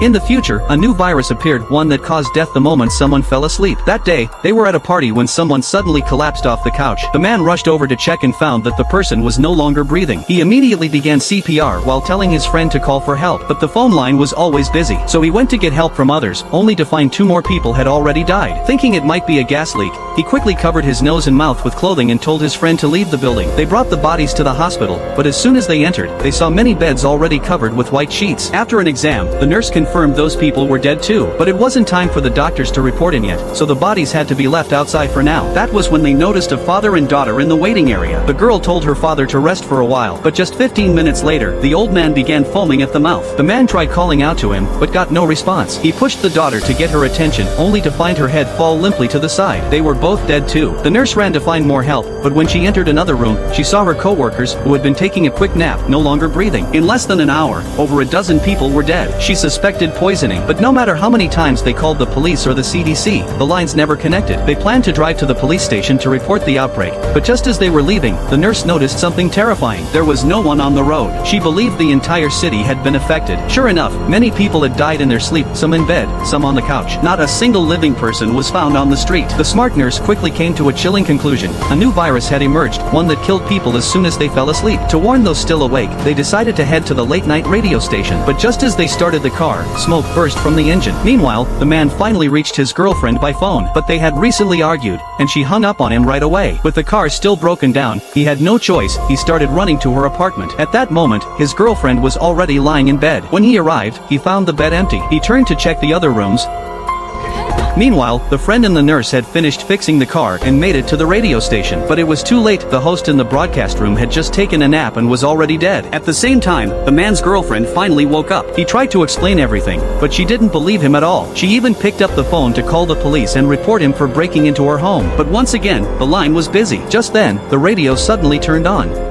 In the future, a new virus appeared, one that caused death the moment someone fell asleep. That day, they were at a party when someone suddenly collapsed off the couch. The man rushed over to check and found that the person was no longer breathing. He immediately began CPR while telling his friend to call for help, but the phone line was always busy. So he went to get help from others, only to find 2 more people had already died. Thinking it might be a gas leak, he quickly covered his nose and mouth with clothing and told his friend to leave the building. They brought the bodies to the hospital, but as soon as they entered, they saw many beds already covered with white sheets. After an exam, the nurse confirmed those people were dead too, but it wasn't time for the doctors to report in yet, so the bodies had to be left outside for now. That was when they noticed a father and daughter in the waiting area. The girl told her father to rest for a while, but just 15 minutes later, the old man began foaming at the mouth. The man tried calling out to him, but got no response. He pushed the daughter to get her attention, only to find her head fall limply to the side. They were both dead too. The nurse ran to find more help, but when she entered another room, she saw her co-workers, who had been taking a quick nap, no longer breathing. In less than an hour, over a dozen people were dead. She suspected poisoning, but no matter how many times they called the police or the CDC, the lines never connected. They planned to drive to the police station to report the outbreak, but just as they were leaving, the nurse noticed something terrifying. There was no one on the road. She believed the entire city had been affected. Sure enough, many people had died in their sleep, some in bed, some on the couch. Not a single living person was found on the street. The smart nurse quickly came to a chilling conclusion. A new virus had emerged, one that killed people as soon as they fell asleep. To warn those still awake, they decided to head to the late-night radio station, but just as they started the car, smoke burst from the engine. Meanwhile, the man finally reached his girlfriend by phone, but they had recently argued, and she hung up on him right away. With the car still broken down, he had no choice. He started running to her apartment. At that moment, his girlfriend was already lying in bed. When he arrived, he found the bed empty. He turned to check the other rooms. Meanwhile, the friend and the nurse had finished fixing the car and made it to the radio station, but it was too late. The host in the broadcast room had just taken a nap and was already dead. At the same time, the man's girlfriend finally woke up. He tried to explain everything, but she didn't believe him at all. She even picked up the phone to call the police and report him for breaking into her home, but once again, the line was busy. Just then, the radio suddenly turned on.